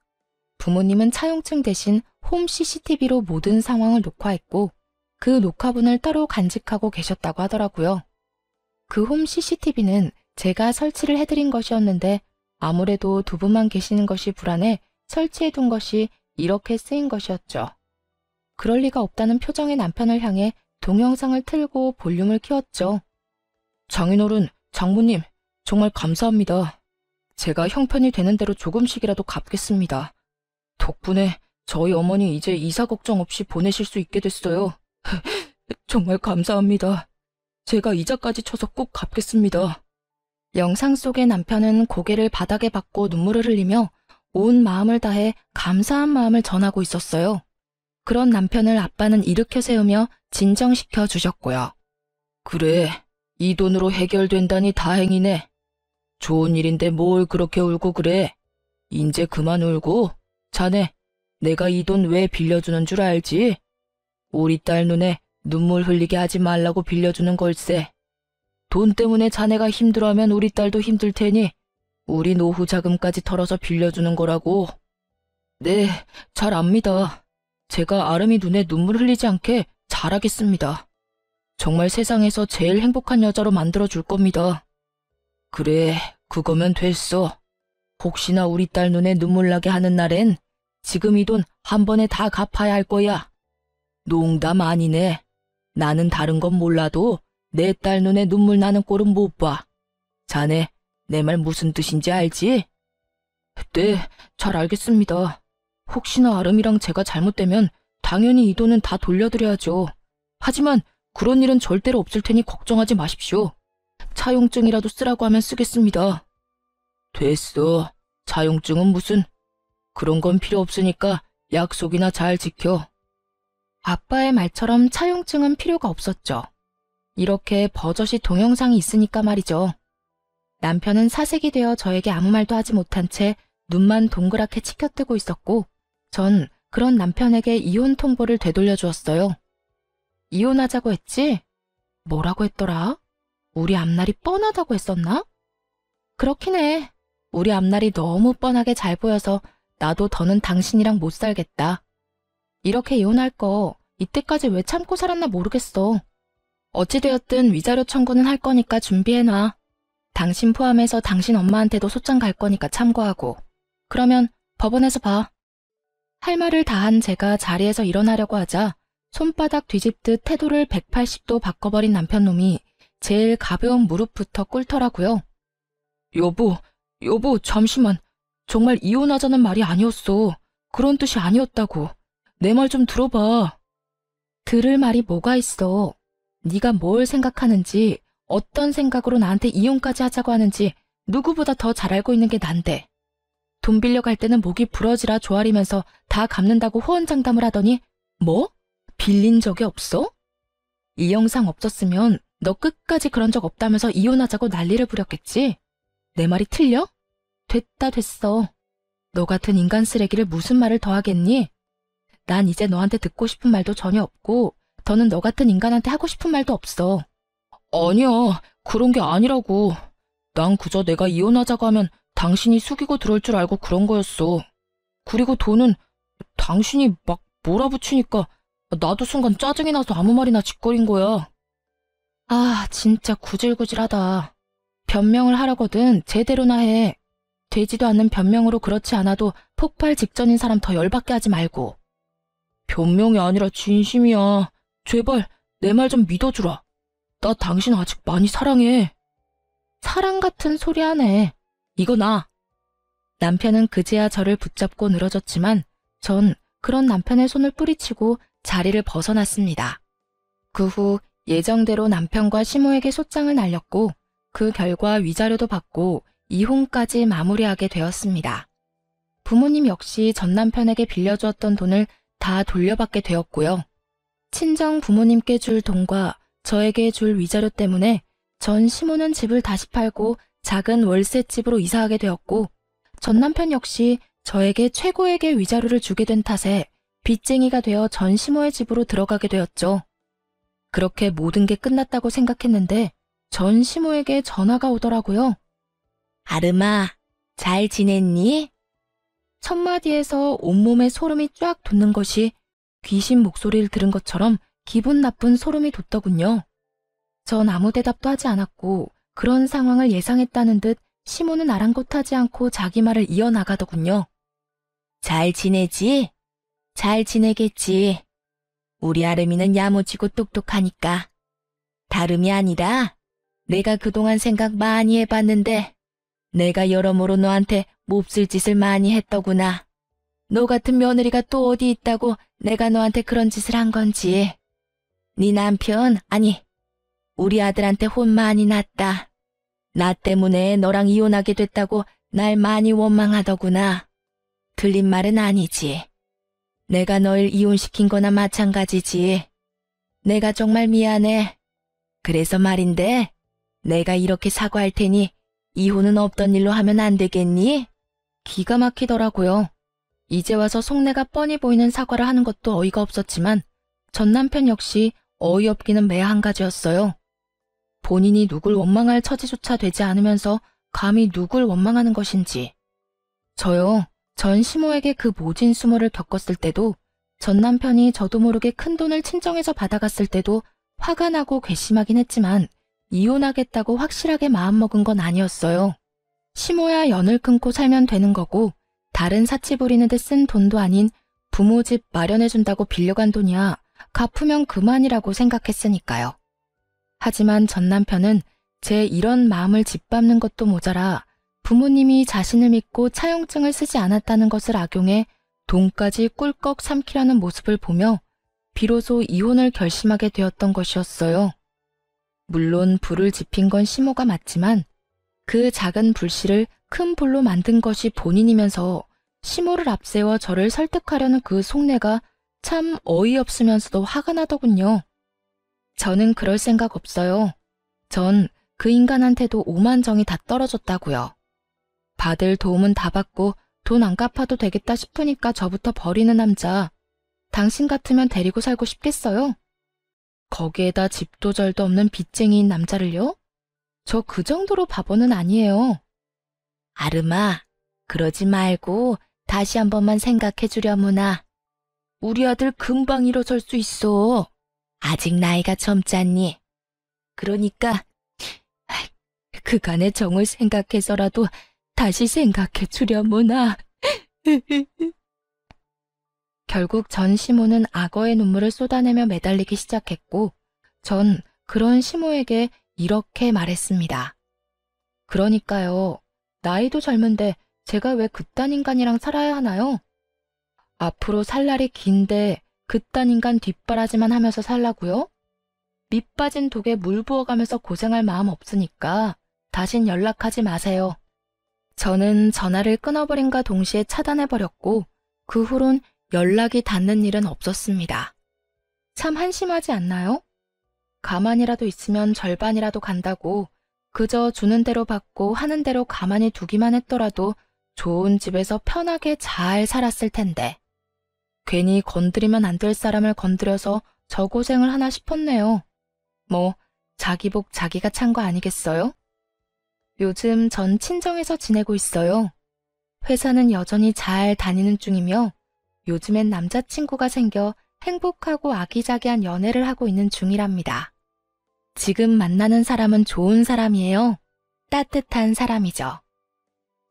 부모님은 차용증 대신 홈 CCTV로 모든 상황을 녹화했고 그 녹화분을 따로 간직하고 계셨다고 하더라고요. 그 홈 CCTV는 제가 설치를 해드린 것이었는데 아무래도 두 분만 계시는 것이 불안해 설치해둔 것이 이렇게 쓰인 것이었죠. 그럴 리가 없다는 표정의 남편을 향해 동영상을 틀고 볼륨을 키웠죠. 장인어른, 장모님, 정말 감사합니다. 제가 형편이 되는 대로 조금씩이라도 갚겠습니다. 덕분에 저희 어머니 이제 이사 걱정 없이 보내실 수 있게 됐어요. 정말 감사합니다. 제가 이자까지 쳐서 꼭 갚겠습니다. 영상 속의 남편은 고개를 바닥에 박고 눈물을 흘리며 온 마음을 다해 감사한 마음을 전하고 있었어요. 그런 남편을 아빠는 일으켜 세우며 진정시켜 주셨고요. 그래, 이 돈으로 해결된다니 다행이네. 좋은 일인데 뭘 그렇게 울고 그래. 인제 그만 울고 자네 내가 이 돈 왜 빌려주는 줄 알지? 우리 딸 눈에 눈물 흘리게 하지 말라고 빌려주는 걸세. 돈 때문에 자네가 힘들어하면 우리 딸도 힘들 테니 우리 노후 자금까지 털어서 빌려주는 거라고. 네, 잘 압니다. 제가 아름이 눈에 눈물 흘리지 않게 잘하겠습니다. 정말 세상에서 제일 행복한 여자로 만들어줄 겁니다. 그래, 그거면 됐어. 혹시나 우리 딸 눈에 눈물 나게 하는 날엔 지금 이 돈 한 번에 다 갚아야 할 거야. 농담 아니네. 나는 다른 건 몰라도 내 딸 눈에 눈물 나는 꼴은 못 봐. 자네, 내 말 무슨 뜻인지 알지? 네, 잘 알겠습니다. 혹시나 아름이랑 제가 잘못되면 당연히 이 돈은 다 돌려드려야죠. 하지만 그런 일은 절대로 없을 테니 걱정하지 마십시오. 차용증이라도 쓰라고 하면 쓰겠습니다. 됐어. 차용증은 무슨. 그런 건 필요 없으니까 약속이나 잘 지켜. 아빠의 말처럼 차용증은 필요가 없었죠. 이렇게 버젓이 동영상이 있으니까 말이죠. 남편은 사색이 되어 저에게 아무 말도 하지 못한 채 눈만 동그랗게 치켜뜨고 있었고 전 그런 남편에게 이혼 통보를 되돌려 주었어요. 이혼하자고 했지? 뭐라고 했더라? 우리 앞날이 뻔하다고 했었나? 그렇긴 해. 우리 앞날이 너무 뻔하게 잘 보여서 나도 더는 당신이랑 못 살겠다. 이렇게 이혼할 거 이때까지 왜 참고 살았나 모르겠어. 어찌되었든 위자료 청구는 할 거니까 준비해놔. 당신 포함해서 당신 엄마한테도 소장 갈 거니까 참고하고. 그러면 법원에서 봐. 할 말을 다한 제가 자리에서 일어나려고 하자 손바닥 뒤집듯 태도를 180도 바꿔버린 남편놈이 제일 가벼운 무릎부터 꿇더라고요. 여보, 잠시만. 정말 이혼하자는 말이 아니었어. 그런 뜻이 아니었다고. 내 말 좀 들어봐. 들을 말이 뭐가 있어. 네가 뭘 생각하는지, 어떤 생각으로 나한테 이혼까지 하자고 하는지 누구보다 더 잘 알고 있는 게 난데. 돈 빌려갈 때는 목이 부러지라 조아리면서 다 갚는다고 호언장담을 하더니 뭐? 빌린 적이 없어? 이 영상 없었으면 너 끝까지 그런 적 없다면서 이혼하자고 난리를 부렸겠지? 내 말이 틀려? 됐어. 너 같은 인간 쓰레기를 무슨 말을 더 하겠니? 난 이제 너한테 듣고 싶은 말도 전혀 없고 더는 너 같은 인간한테 하고 싶은 말도 없어. 아니야, 그런 게 아니라고. 난 그저 내가 이혼하자고 하면 당신이 숙이고 들어올 줄 알고 그런 거였어. 그리고 돈은 당신이 막 몰아붙이니까 나도 순간 짜증이 나서 아무 말이나 짓거린 거야. 아, 진짜 구질구질하다. 변명을 하려거든 제대로나 해. 되지도 않는 변명으로 그렇지 않아도 폭발 직전인 사람 더 열받게 하지 말고. 변명이 아니라 진심이야. 제발 내 말 좀 믿어주라. 나 당신 아직 많이 사랑해. 사랑 같은 소리 하네. 이거 나. 남편은 그제야 저를 붙잡고 늘어졌지만 전 그런 남편의 손을 뿌리치고 자리를 벗어났습니다. 그 후 예정대로 남편과 시모에게 소장을 날렸고 그 결과 위자료도 받고 이혼까지 마무리하게 되었습니다. 부모님 역시 전 남편에게 빌려주었던 돈을 다 돌려받게 되었고요. 친정 부모님께 줄 돈과 저에게 줄 위자료 때문에 전 시모는 집을 다시 팔고 작은 월세집으로 이사하게 되었고 전 남편 역시 저에게 최고액의 위자료를 주게 된 탓에 빚쟁이가 되어 전 시모의 집으로 들어가게 되었죠. 그렇게 모든 게 끝났다고 생각했는데 전 시모에게 전화가 오더라고요. 아름아, 잘 지냈니? 첫 마디에서 온몸에 소름이 쫙 돋는 것이 귀신 목소리를 들은 것처럼 기분 나쁜 소름이 돋더군요. 전 아무 대답도 하지 않았고 그런 상황을 예상했다는 듯 시모는 아랑곳하지 않고 자기 말을 이어나가더군요. 잘 지내지? 잘 지내겠지. 우리 아름이는 야무지고 똑똑하니까. 다름이 아니라 내가 그동안 생각 많이 해봤는데 내가 여러모로 너한테 몹쓸 짓을 많이 했더구나. 너 같은 며느리가 또 어디 있다고 내가 너한테 그런 짓을 한 건지. 네 남편, 아니 우리 아들한테 혼 많이 났다. 나 때문에 너랑 이혼하게 됐다고 날 많이 원망하더구나. 틀린 말은 아니지. 내가 널 이혼시킨 거나 마찬가지지. 내가 정말 미안해. 그래서 말인데 내가 이렇게 사과할 테니 이혼은 없던 일로 하면 안 되겠니? 기가 막히더라고요. 이제 와서 속내가 뻔히 보이는 사과를 하는 것도 어이가 없었지만 전 남편 역시 어이없기는 매 한 가지였어요. 본인이 누굴 원망할 처지조차 되지 않으면서 감히 누굴 원망하는 것인지. 저요, 전 시모에게 그 모진 수모를 겪었을 때도, 전 남편이 저도 모르게 큰돈을 친정에서 받아갔을 때도 화가 나고 괘씸하긴 했지만 이혼하겠다고 확실하게 마음먹은 건 아니었어요. 시모야 연을 끊고 살면 되는 거고 다른 사치 부리는 데 쓴 돈도 아닌 부모 집 마련해준다고 빌려간 돈이야 갚으면 그만이라고 생각했으니까요. 하지만 전 남편은 제 이런 마음을 짓밟는 것도 모자라 부모님이 자신을 믿고 차용증을 쓰지 않았다는 것을 악용해 돈까지 꿀꺽 삼키려는 모습을 보며 비로소 이혼을 결심하게 되었던 것이었어요. 물론 불을 지핀 건 시모가 맞지만 그 작은 불씨를 큰 불로 만든 것이 본인이면서 시모를 앞세워 저를 설득하려는 그 속내가 참 어이없으면서도 화가 나더군요. 저는 그럴 생각 없어요. 전 그 인간한테도 오만정이 다 떨어졌다고요. 받을 도움은 다 받고 돈 안 갚아도 되겠다 싶으니까 저부터 버리는 남자. 당신 같으면 데리고 살고 싶겠어요? 거기에다 집도 절도 없는 빚쟁이인 남자를요? 저 그 정도로 바보는 아니에요. 아름아, 그러지 말고 다시 한 번만 생각해 주려무나. 우리 아들 금방 일어설 수 있어. 아직 나이가 젊잖니. 그러니까 그간의 정을 생각해서라도 다시 생각해 주려무나. 결국 전 시모는 악어의 눈물을 쏟아내며 매달리기 시작했고 전 그런 시모에게 이렇게 말했습니다. 그러니까요. 나이도 젊은데 제가 왜 그딴 인간이랑 살아야 하나요? 앞으로 살 날이 긴데 그딴 인간 뒷바라지만 하면서 살라고요? 밑 빠진 독에 물 부어가면서 고생할 마음 없으니까 다신 연락하지 마세요. 저는 전화를 끊어버린과 동시에 차단해버렸고 그 후론 연락이 닿는 일은 없었습니다. 참 한심하지 않나요? 가만히라도 있으면 절반이라도 간다고 그저 주는 대로 받고 하는 대로 가만히 두기만 했더라도 좋은 집에서 편하게 잘 살았을 텐데 괜히 건드리면 안 될 사람을 건드려서 저 고생을 하나 싶었네요. 뭐 자기 복 자기가 찬 거 아니겠어요? 요즘 전 친정에서 지내고 있어요. 회사는 여전히 잘 다니는 중이며 요즘엔 남자친구가 생겨 행복하고 아기자기한 연애를 하고 있는 중이랍니다. 지금 만나는 사람은 좋은 사람이에요. 따뜻한 사람이죠.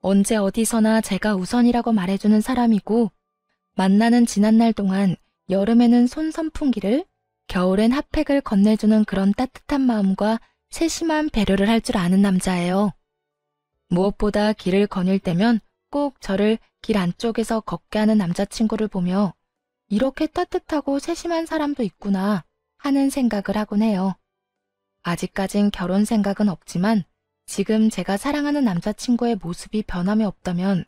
언제 어디서나 제가 우선이라고 말해주는 사람이고 만나는 지난날 동안 여름에는 손 선풍기를 겨울엔 핫팩을 건네주는 그런 따뜻한 마음과 세심한 배려를 할 줄 아는 남자예요. 무엇보다 길을 거닐 때면 꼭 저를 길 안쪽에서 걷게 하는 남자친구를 보며 이렇게 따뜻하고 세심한 사람도 있구나 하는 생각을 하곤 해요. 아직까진 결혼 생각은 없지만 지금 제가 사랑하는 남자친구의 모습이 변함이 없다면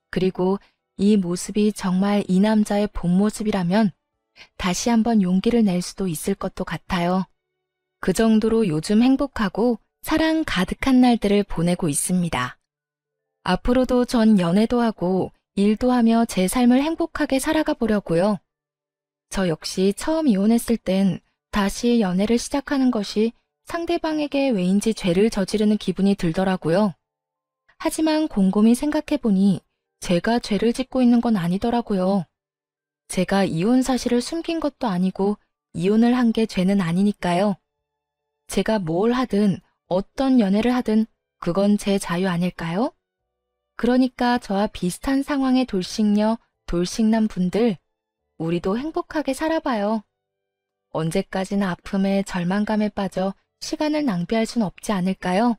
그리고 이 모습이 정말 이 남자의 본 모습이라면 다시 한번 용기를 낼 수도 있을 것도 같아요. 그 정도로 요즘 행복하고 사랑 가득한 날들을 보내고 있습니다. 앞으로도 전 연애도 하고 일도 하며 제 삶을 행복하게 살아가 보려고요. 저 역시 처음 이혼했을 땐 다시 연애를 시작하는 것이 상대방에게 왜인지 죄를 저지르는 기분이 들더라고요. 하지만 곰곰이 생각해보니 제가 죄를 짓고 있는 건 아니더라고요. 제가 이혼 사실을 숨긴 것도 아니고 이혼을 한 게 죄는 아니니까요. 제가 뭘 하든 어떤 연애를 하든 그건 제 자유 아닐까요? 그러니까 저와 비슷한 상황의 돌싱녀, 돌싱남 분들, 우리도 행복하게 살아봐요. 언제까지나 아픔에 절망감에 빠져 시간을 낭비할 순 없지 않을까요?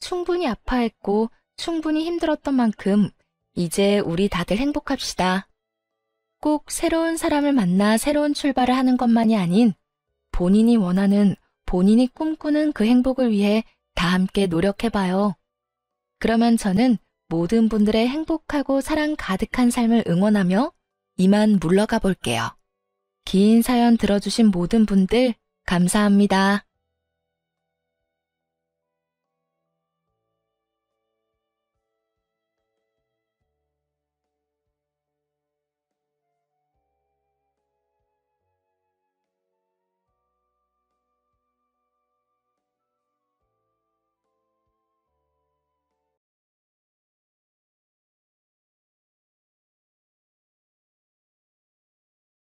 충분히 아파했고 충분히 힘들었던 만큼 이제 우리 다들 행복합시다. 꼭 새로운 사람을 만나 새로운 출발을 하는 것만이 아닌 본인이 원하는, 본인이 꿈꾸는 그 행복을 위해 다 함께 노력해봐요. 그러면 저는 모든 분들의 행복하고 사랑 가득한 삶을 응원하며 이만 물러가 볼게요. 긴 사연 들어주신 모든 분들 감사합니다.